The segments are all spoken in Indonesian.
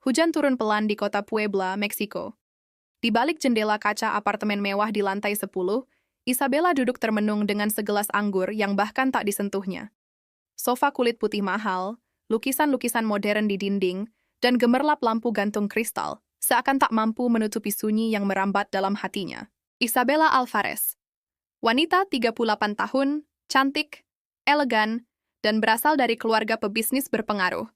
Hujan turun pelan di kota Puebla, Meksiko. Di balik jendela kaca apartemen mewah di lantai 10, Isabella duduk termenung dengan segelas anggur yang bahkan tak disentuhnya. Sofa kulit putih mahal, lukisan-lukisan modern di dinding, dan gemerlap lampu gantung kristal, seakan tak mampu menutupi sunyi yang merambat dalam hatinya. Isabella Alvarez, wanita 38 tahun, cantik, elegan, dan berasal dari keluarga pebisnis berpengaruh.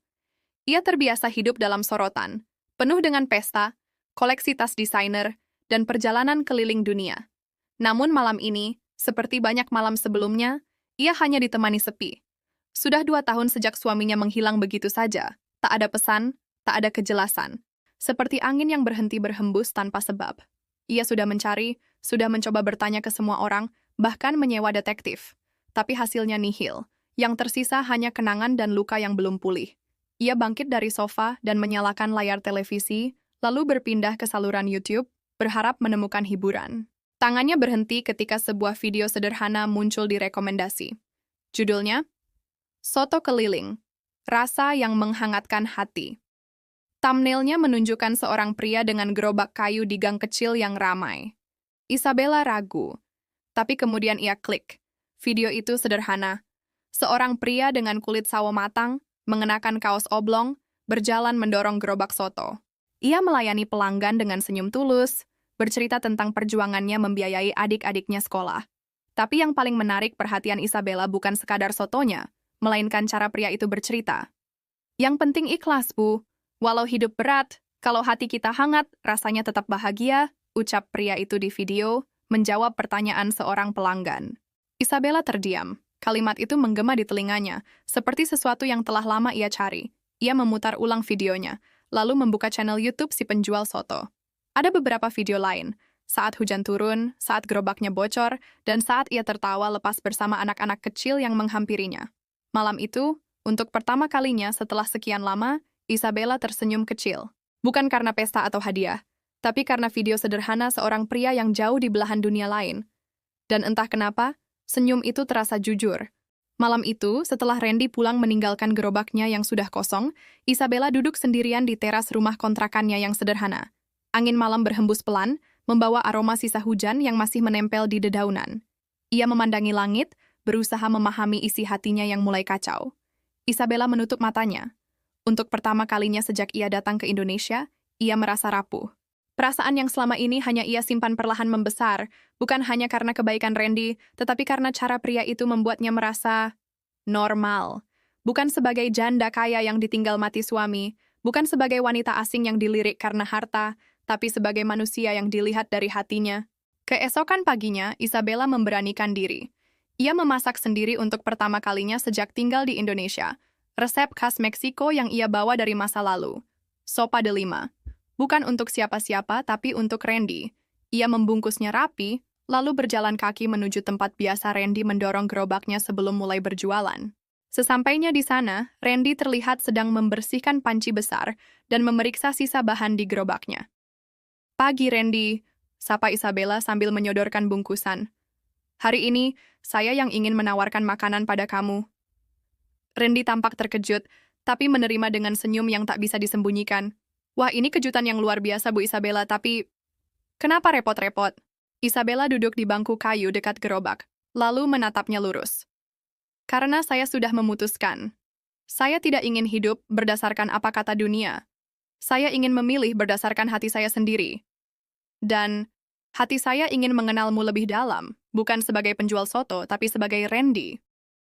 Ia terbiasa hidup dalam sorotan, penuh dengan pesta, koleksi tas desainer, dan perjalanan keliling dunia. Namun malam ini, seperti banyak malam sebelumnya, ia hanya ditemani sepi. Sudah 2 tahun sejak suaminya menghilang begitu saja, tak ada pesan, tak ada kejelasan. Seperti angin yang berhenti berhembus tanpa sebab. Ia sudah mencari, sudah mencoba bertanya ke semua orang, bahkan menyewa detektif. Tapi hasilnya nihil. Yang tersisa hanya kenangan dan luka yang belum pulih. Ia bangkit dari sofa dan menyalakan layar televisi, lalu berpindah ke saluran YouTube, berharap menemukan hiburan. Tangannya berhenti ketika sebuah video sederhana muncul di rekomendasi. Judulnya, Soto Keliling, Rasa yang Menghangatkan Hati. Thumbnailnya menunjukkan seorang pria dengan gerobak kayu di gang kecil yang ramai. Isabella ragu, tapi kemudian ia klik. Video itu sederhana. Seorang pria dengan kulit sawo matang, mengenakan kaos oblong, berjalan mendorong gerobak soto. Ia melayani pelanggan dengan senyum tulus, bercerita tentang perjuangannya membiayai adik-adiknya sekolah. Tapi yang paling menarik perhatian Isabella bukan sekadar sotonya, melainkan cara pria itu bercerita. Yang penting ikhlas, Bu. Walau hidup berat, kalau hati kita hangat, rasanya tetap bahagia, ucap pria itu di video, menjawab pertanyaan seorang pelanggan. Isabella terdiam. Kalimat itu menggema di telinganya, seperti sesuatu yang telah lama ia cari. Ia memutar ulang videonya, lalu membuka channel YouTube si penjual soto. Ada beberapa video lain, saat hujan turun, saat gerobaknya bocor, dan saat ia tertawa lepas bersama anak-anak kecil yang menghampirinya. Malam itu, untuk pertama kalinya setelah sekian lama, Isabella tersenyum kecil. Bukan karena pesta atau hadiah, tapi karena video sederhana seorang pria yang jauh di belahan dunia lain. Dan entah kenapa, senyum itu terasa jujur. Malam itu, setelah Randy pulang meninggalkan gerobaknya yang sudah kosong, Isabella duduk sendirian di teras rumah kontrakannya yang sederhana. Angin malam berhembus pelan, membawa aroma sisa hujan yang masih menempel di dedaunan. Ia memandangi langit, berusaha memahami isi hatinya yang mulai kacau. Isabella menutup matanya. Untuk pertama kalinya sejak ia datang ke Indonesia, ia merasa rapuh. Perasaan yang selama ini hanya ia simpan perlahan membesar, bukan hanya karena kebaikan Randy, tetapi karena cara pria itu membuatnya merasa normal. Bukan sebagai janda kaya yang ditinggal mati suami, bukan sebagai wanita asing yang dilirik karena harta, tapi sebagai manusia yang dilihat dari hatinya. Keesokan paginya, Isabella memberanikan diri. Ia memasak sendiri untuk pertama kalinya sejak tinggal di Indonesia. Resep khas Meksiko yang ia bawa dari masa lalu. Sopa de lima. Bukan untuk siapa-siapa, tapi untuk Randy. Ia membungkusnya rapi, lalu berjalan kaki menuju tempat biasa Randy mendorong gerobaknya sebelum mulai berjualan. Sesampainya di sana, Randy terlihat sedang membersihkan panci besar dan memeriksa sisa bahan di gerobaknya. Pagi, Randy, sapa Isabella sambil menyodorkan bungkusan. Hari ini, saya yang ingin menawarkan makanan pada kamu. Randy tampak terkejut, tapi menerima dengan senyum yang tak bisa disembunyikan. Wah, ini kejutan yang luar biasa, Bu Isabella, tapi kenapa repot-repot? Isabella duduk di bangku kayu dekat gerobak, lalu menatapnya lurus. Karena saya sudah memutuskan. Saya tidak ingin hidup berdasarkan apa kata dunia. Saya ingin memilih berdasarkan hati saya sendiri. Dan hati saya ingin mengenalmu lebih dalam, bukan sebagai penjual soto, tapi sebagai Randy.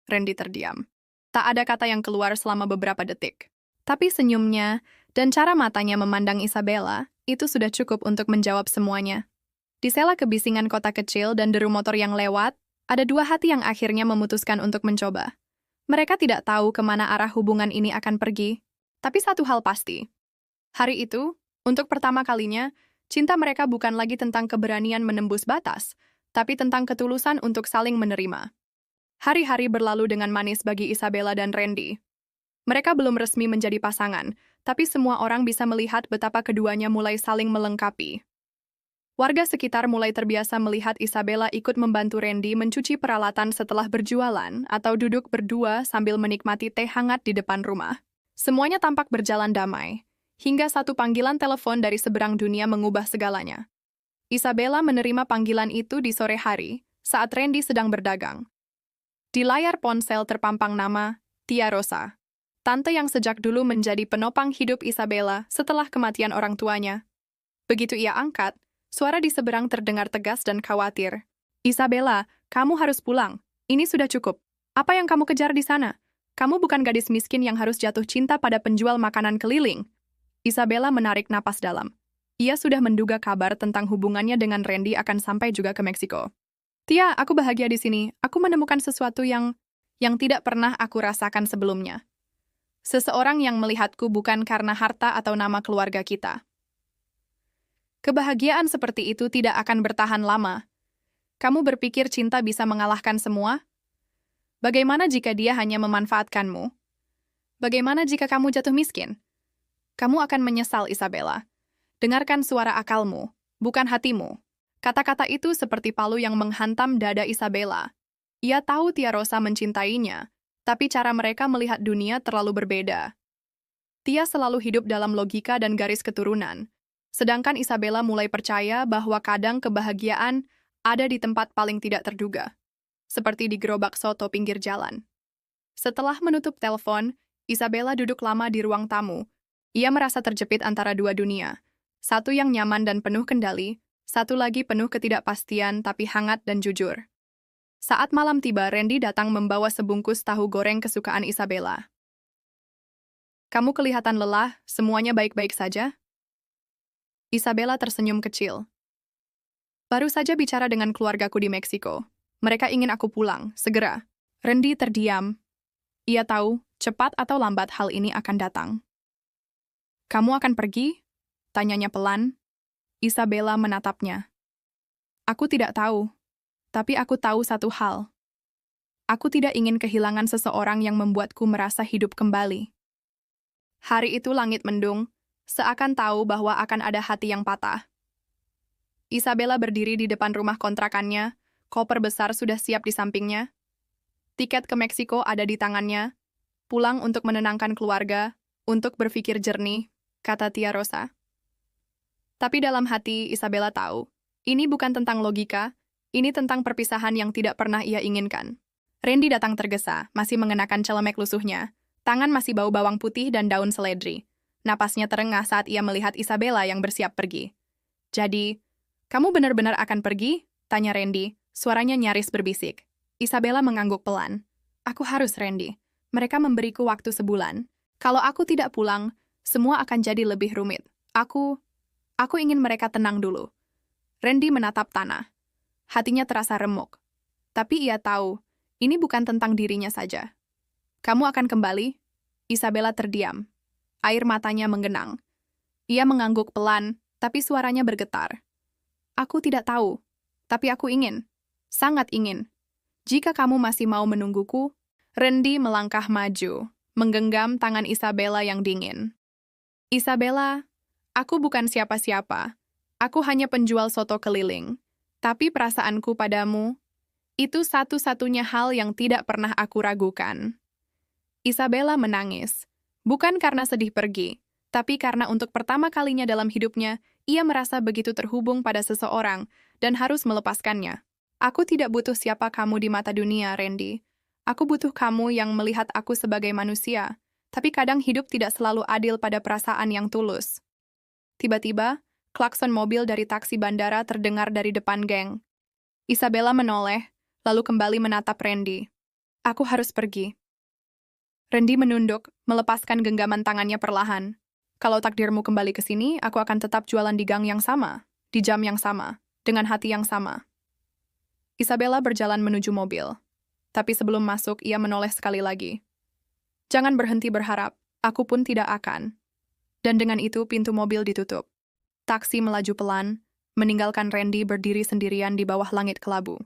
Randy terdiam. Tak ada kata yang keluar selama beberapa detik. Tapi senyumnya dan cara matanya memandang Isabella, itu sudah cukup untuk menjawab semuanya. Di sela kebisingan kota kecil dan deru motor yang lewat, ada dua hati yang akhirnya memutuskan untuk mencoba. Mereka tidak tahu kemana arah hubungan ini akan pergi, tapi satu hal pasti. Hari itu, untuk pertama kalinya, cinta mereka bukan lagi tentang keberanian menembus batas, tapi tentang ketulusan untuk saling menerima. Hari-hari berlalu dengan manis bagi Isabella dan Randy. Mereka belum resmi menjadi pasangan, tapi semua orang bisa melihat betapa keduanya mulai saling melengkapi. Warga sekitar mulai terbiasa melihat Isabella ikut membantu Randy mencuci peralatan setelah berjualan atau duduk berdua sambil menikmati teh hangat di depan rumah. Semuanya tampak berjalan damai. Hingga satu panggilan telepon dari seberang dunia mengubah segalanya. Isabella menerima panggilan itu di sore hari, saat Randy sedang berdagang. Di layar ponsel terpampang nama Tia Rosa, tante yang sejak dulu menjadi penopang hidup Isabella setelah kematian orang tuanya. Begitu ia angkat, suara di seberang terdengar tegas dan khawatir. Isabella, kamu harus pulang. Ini sudah cukup. Apa yang kamu kejar di sana? Kamu bukan gadis miskin yang harus jatuh cinta pada penjual makanan keliling. Isabella menarik napas dalam. Ia sudah menduga kabar tentang hubungannya dengan Randy akan sampai juga ke Meksiko. Tia, aku bahagia di sini. Aku menemukan sesuatu yang tidak pernah aku rasakan sebelumnya. Seseorang yang melihatku bukan karena harta atau nama keluarga kita. Kebahagiaan seperti itu tidak akan bertahan lama. Kamu berpikir cinta bisa mengalahkan semua? Bagaimana jika dia hanya memanfaatkanmu? Bagaimana jika kamu jatuh miskin? Kamu akan menyesal, Isabella. Dengarkan suara akalmu, bukan hatimu. Kata-kata itu seperti palu yang menghantam dada Isabella. Ia tahu Tia Rosa mencintainya, tapi cara mereka melihat dunia terlalu berbeda. Tia selalu hidup dalam logika dan garis keturunan, sedangkan Isabella mulai percaya bahwa kadang kebahagiaan ada di tempat paling tidak terduga, seperti di gerobak soto pinggir jalan. Setelah menutup telepon, Isabella duduk lama di ruang tamu. Ia merasa terjepit antara dua dunia. Satu yang nyaman dan penuh kendali, satu lagi penuh ketidakpastian tapi hangat dan jujur. Saat malam tiba, Randy datang membawa sebungkus tahu goreng kesukaan Isabella. Kamu kelihatan lelah, semuanya baik-baik saja? Isabella tersenyum kecil. Baru saja bicara dengan keluargaku di Meksiko. Mereka ingin aku pulang, segera. Randy terdiam. Ia tahu, cepat atau lambat hal ini akan datang. Kamu akan pergi? Tanyanya pelan. Isabella menatapnya. Aku tidak tahu, tapi aku tahu satu hal. Aku tidak ingin kehilangan seseorang yang membuatku merasa hidup kembali. Hari itu langit mendung, seakan tahu bahwa akan ada hati yang patah. Isabella berdiri di depan rumah kontrakannya, koper besar sudah siap di sampingnya. Tiket ke Meksiko ada di tangannya, pulang untuk menenangkan keluarga, untuk berpikir jernih, kata Tia Rosa. Tapi dalam hati, Isabella tahu, ini bukan tentang logika, ini tentang perpisahan yang tidak pernah ia inginkan. Randy datang tergesa, masih mengenakan celemek lusuhnya, tangan masih bau bawang putih dan daun seledri. Napasnya terengah saat ia melihat Isabella yang bersiap pergi. Jadi, kamu benar-benar akan pergi? Tanya Randy, suaranya nyaris berbisik. Isabella mengangguk pelan. Aku harus, Randy. Mereka memberiku waktu sebulan. Kalau aku tidak pulang, semua akan jadi lebih rumit. Aku ingin mereka tenang dulu. Randy menatap tanah. Hatinya terasa remuk. Tapi ia tahu, ini bukan tentang dirinya saja. Kamu akan kembali? Isabella terdiam. Air matanya menggenang. Ia mengangguk pelan, tapi suaranya bergetar. Aku tidak tahu, tapi aku ingin. Sangat ingin. Jika kamu masih mau menungguku, Randy melangkah maju, menggenggam tangan Isabella yang dingin. Isabella, aku bukan siapa-siapa. Aku hanya penjual soto keliling. Tapi perasaanku padamu, itu satu-satunya hal yang tidak pernah aku ragukan. Isabella menangis. Bukan karena sedih pergi, tapi karena untuk pertama kalinya dalam hidupnya, ia merasa begitu terhubung pada seseorang dan harus melepaskannya. Aku tidak butuh siapa kamu di mata dunia, Randy. Aku butuh kamu yang melihat aku sebagai manusia. Tapi kadang hidup tidak selalu adil pada perasaan yang tulus. Tiba-tiba, klakson mobil dari taksi bandara terdengar dari depan geng. Isabella menoleh, lalu kembali menatap Randy. Aku harus pergi. Randy menunduk, melepaskan genggaman tangannya perlahan. Kalau takdirmu kembali ke sini, aku akan tetap jualan di gang yang sama, di jam yang sama, dengan hati yang sama. Isabella berjalan menuju mobil. Tapi sebelum masuk, ia menoleh sekali lagi. Jangan berhenti berharap, aku pun tidak akan. Dan dengan itu pintu mobil ditutup. Taksi melaju pelan, meninggalkan Randy berdiri sendirian di bawah langit kelabu.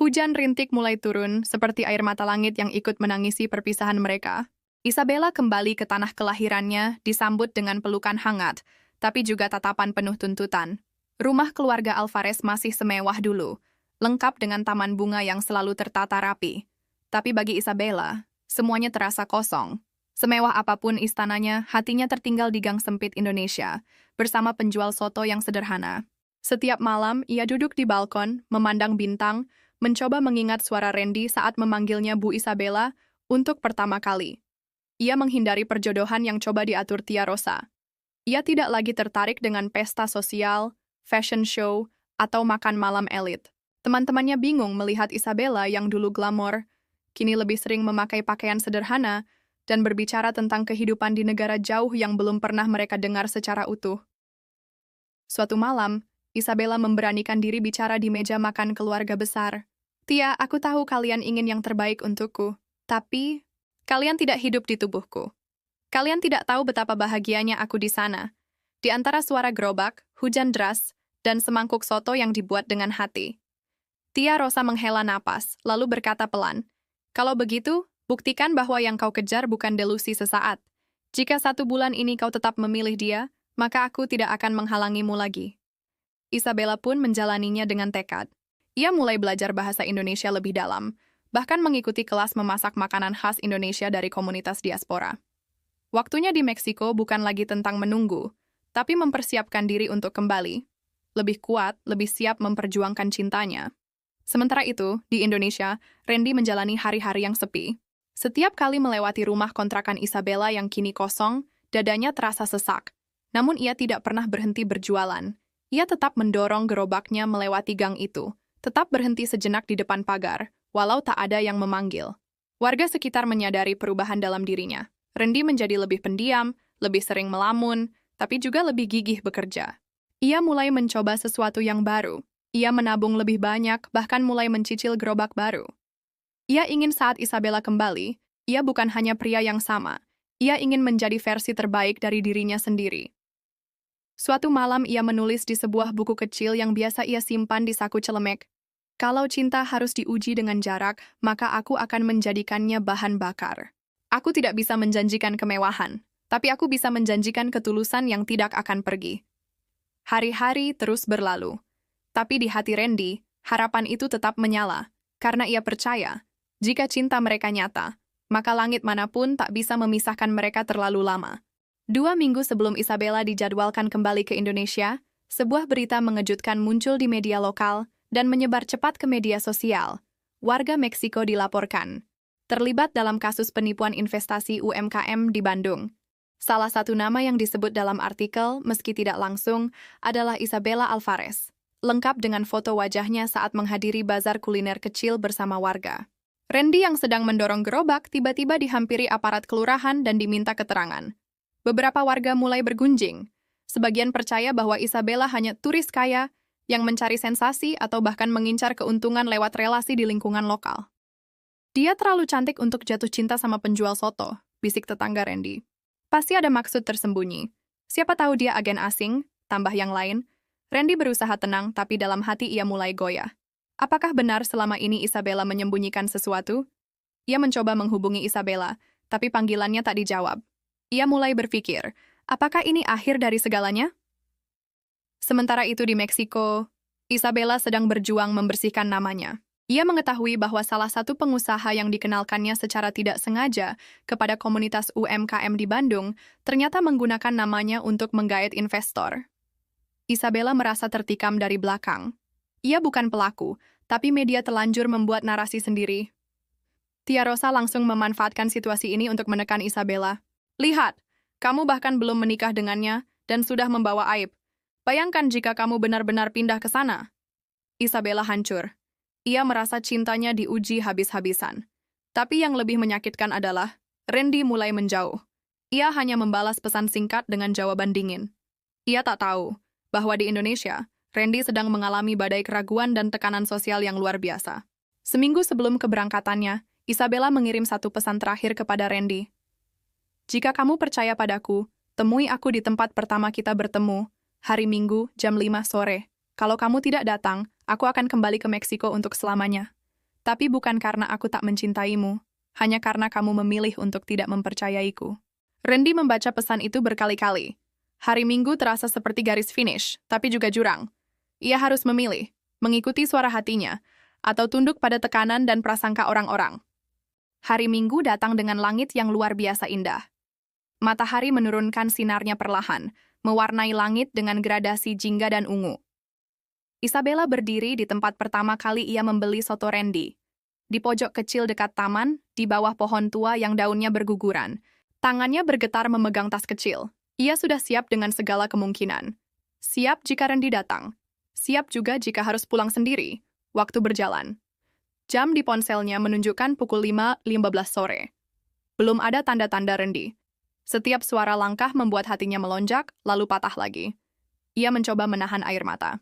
Hujan rintik mulai turun, seperti air mata langit yang ikut menangisi perpisahan mereka. Isabella kembali ke tanah kelahirannya, disambut dengan pelukan hangat, tapi juga tatapan penuh tuntutan. Rumah keluarga Alvarez masih semewah dulu, lengkap dengan taman bunga yang selalu tertata rapi. Tapi bagi Isabella, semuanya terasa kosong. Semewah apapun istananya, hatinya tertinggal di gang sempit Indonesia, bersama penjual soto yang sederhana. Setiap malam, ia duduk di balkon, memandang bintang, mencoba mengingat suara Randy saat memanggilnya Bu Isabella untuk pertama kali. Ia menghindari perjodohan yang coba diatur Tia Rosa. Ia tidak lagi tertarik dengan pesta sosial, fashion show, atau makan malam elit. Teman-temannya bingung melihat Isabella yang dulu glamor, kini lebih sering memakai pakaian sederhana dan berbicara tentang kehidupan di negara jauh yang belum pernah mereka dengar secara utuh. Suatu malam, Isabella memberanikan diri bicara di meja makan keluarga besar. Tia, aku tahu kalian ingin yang terbaik untukku, tapi kalian tidak hidup di tubuhku. Kalian tidak tahu betapa bahagianya aku di sana. Di antara suara gerobak, hujan deras, dan semangkuk soto yang dibuat dengan hati. Tia Rosa menghela napas, lalu berkata pelan, "Kalau begitu, buktikan bahwa yang kau kejar bukan delusi sesaat. Jika 1 bulan ini kau tetap memilih dia, maka aku tidak akan menghalangimu lagi." Isabella pun menjalaninya dengan tekad. Ia mulai belajar bahasa Indonesia lebih dalam, bahkan mengikuti kelas memasak makanan khas Indonesia dari komunitas diaspora. Waktunya di Meksiko bukan lagi tentang menunggu, tapi mempersiapkan diri untuk kembali. Lebih kuat, lebih siap memperjuangkan cintanya. Sementara itu, di Indonesia, Randy menjalani hari-hari yang sepi. Setiap kali melewati rumah kontrakan Isabella yang kini kosong, dadanya terasa sesak. Namun ia tidak pernah berhenti berjualan. Ia tetap mendorong gerobaknya melewati gang itu, tetap berhenti sejenak di depan pagar, walau tak ada yang memanggil. Warga sekitar menyadari perubahan dalam dirinya. Randy menjadi lebih pendiam, lebih sering melamun, tapi juga lebih gigih bekerja. Ia mulai mencoba sesuatu yang baru. Ia menabung lebih banyak, bahkan mulai mencicil gerobak baru. Ia ingin saat Isabella kembali, ia bukan hanya pria yang sama. Ia ingin menjadi versi terbaik dari dirinya sendiri. Suatu malam ia menulis di sebuah buku kecil yang biasa ia simpan di saku celemek. "Kalau cinta harus diuji dengan jarak, maka aku akan menjadikannya bahan bakar. Aku tidak bisa menjanjikan kemewahan, tapi aku bisa menjanjikan ketulusan yang tidak akan pergi." Hari-hari terus berlalu. Tapi di hati Randy, harapan itu tetap menyala, karena ia percaya, jika cinta mereka nyata, maka langit manapun tak bisa memisahkan mereka terlalu lama. 2 minggu sebelum Isabella dijadwalkan kembali ke Indonesia, sebuah berita mengejutkan muncul di media lokal dan menyebar cepat ke media sosial. Warga Meksiko dilaporkan terlibat dalam kasus penipuan investasi UMKM di Bandung. Salah satu nama yang disebut dalam artikel, meski tidak langsung, adalah Isabella Alvarez, lengkap dengan foto wajahnya saat menghadiri bazar kuliner kecil bersama warga. Randy yang sedang mendorong gerobak tiba-tiba dihampiri aparat kelurahan dan diminta keterangan. Beberapa warga mulai bergunjing. Sebagian percaya bahwa Isabella hanya turis kaya yang mencari sensasi atau bahkan mengincar keuntungan lewat relasi di lingkungan lokal. "Dia terlalu cantik untuk jatuh cinta sama penjual soto," bisik tetangga Randy. "Pasti ada maksud tersembunyi. Siapa tahu dia agen asing," tambah yang lain. Randy berusaha tenang, tapi dalam hati ia mulai goyah. Apakah benar selama ini Isabella menyembunyikan sesuatu? Ia mencoba menghubungi Isabella, tapi panggilannya tak dijawab. Ia mulai berpikir, apakah ini akhir dari segalanya? Sementara itu di Meksiko, Isabella sedang berjuang membersihkan namanya. Ia mengetahui bahwa salah satu pengusaha yang dikenalkannya secara tidak sengaja kepada komunitas UMKM di Bandung ternyata menggunakan namanya untuk menggait investor. Isabella merasa tertikam dari belakang. Ia bukan pelaku, tapi media terlanjur membuat narasi sendiri. Tia Rosa langsung memanfaatkan situasi ini untuk menekan Isabella. "Lihat, kamu bahkan belum menikah dengannya dan sudah membawa aib. Bayangkan jika kamu benar-benar pindah ke sana." Isabella hancur. Ia merasa cintanya diuji habis-habisan. Tapi yang lebih menyakitkan adalah, Randy mulai menjauh. Ia hanya membalas pesan singkat dengan jawaban dingin. Ia tak tahu bahwa di Indonesia, Randy sedang mengalami badai keraguan dan tekanan sosial yang luar biasa. Seminggu sebelum keberangkatannya, Isabella mengirim satu pesan terakhir kepada Randy. "Jika kamu percaya padaku, temui aku di tempat pertama kita bertemu, hari Minggu jam 5 sore. Kalau kamu tidak datang, aku akan kembali ke Meksiko untuk selamanya. Tapi bukan karena aku tak mencintaimu, hanya karena kamu memilih untuk tidak mempercayaiku." Randy membaca pesan itu berkali-kali. Hari Minggu terasa seperti garis finish, tapi juga jurang. Ia harus memilih, mengikuti suara hatinya, atau tunduk pada tekanan dan prasangka orang-orang. Hari Minggu datang dengan langit yang luar biasa indah. Matahari menurunkan sinarnya perlahan, mewarnai langit dengan gradasi jingga dan ungu. Isabella berdiri di tempat pertama kali ia membeli soto Randy. Di pojok kecil dekat taman, di bawah pohon tua yang daunnya berguguran. Tangannya bergetar memegang tas kecil. Ia sudah siap dengan segala kemungkinan. Siap jika Randy datang. Siap juga jika harus pulang sendiri. Waktu berjalan. Jam di ponselnya menunjukkan pukul 5.15 sore. Belum ada tanda-tanda Randy. Setiap suara langkah membuat hatinya melonjak, lalu patah lagi. Ia mencoba menahan air mata.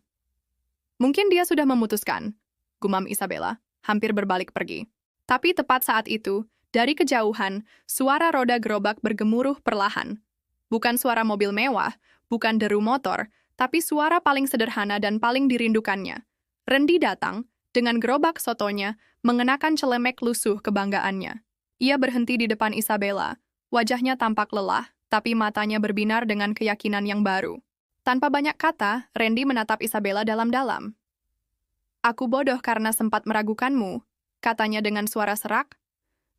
Mungkin dia sudah memutuskan, gumam Isabella, hampir berbalik pergi. Tapi tepat saat itu, dari kejauhan, suara roda gerobak bergemuruh perlahan. Bukan suara mobil mewah, bukan deru motor, tapi suara paling sederhana dan paling dirindukannya. Randy datang, dengan gerobak sotonya, mengenakan celemek lusuh kebanggaannya. Ia berhenti di depan Isabella. Wajahnya tampak lelah, tapi matanya berbinar dengan keyakinan yang baru. Tanpa banyak kata, Randy menatap Isabella dalam-dalam. "Aku bodoh karena sempat meragukanmu," katanya dengan suara serak.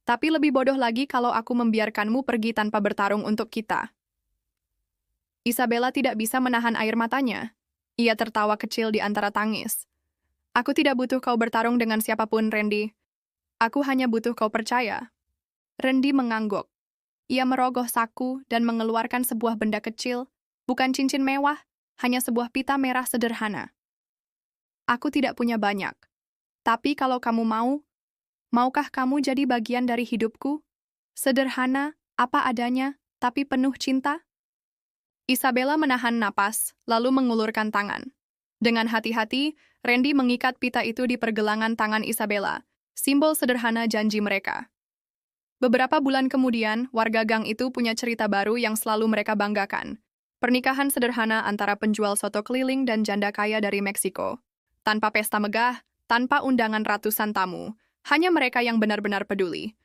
"Tapi lebih bodoh lagi kalau aku membiarkanmu pergi tanpa bertarung untuk kita." Isabella tidak bisa menahan air matanya. Ia tertawa kecil di antara tangis. "Aku tidak butuh kau bertarung dengan siapapun, Randy. Aku hanya butuh kau percaya." Randy mengangguk. Ia merogoh saku dan mengeluarkan sebuah benda kecil, bukan cincin mewah, hanya sebuah pita merah sederhana. "Aku tidak punya banyak. Tapi kalau kamu mau, maukah kamu jadi bagian dari hidupku? Sederhana, apa adanya, tapi penuh cinta?" Isabella menahan napas, lalu mengulurkan tangan. Dengan hati-hati, Randy mengikat pita itu di pergelangan tangan Isabella, simbol sederhana janji mereka. Beberapa bulan kemudian, warga gang itu punya cerita baru yang selalu mereka banggakan. Pernikahan sederhana antara penjual soto keliling dan janda kaya dari Meksiko. Tanpa pesta megah, tanpa undangan ratusan tamu, hanya mereka yang benar-benar peduli.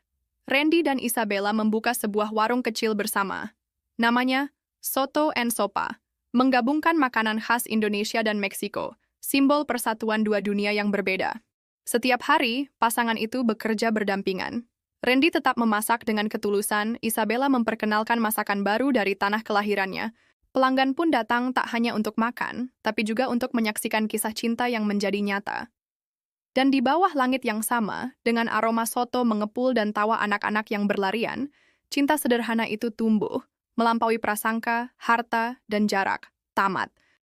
Randy dan Isabella membuka sebuah warung kecil bersama. Namanya Soto and Sopa, menggabungkan makanan khas Indonesia dan Meksiko, simbol persatuan dua dunia yang berbeda. Setiap hari, pasangan itu bekerja berdampingan. Randy tetap memasak dengan ketulusan, Isabella memperkenalkan masakan baru dari tanah kelahirannya. Pelanggan pun datang tak hanya untuk makan, tapi juga untuk menyaksikan kisah cinta yang menjadi nyata. Dan di bawah langit yang sama, dengan aroma soto mengepul dan tawa anak-anak yang berlarian, cinta sederhana itu tumbuh, melampaui prasangka, harta, dan jarak. Tamat.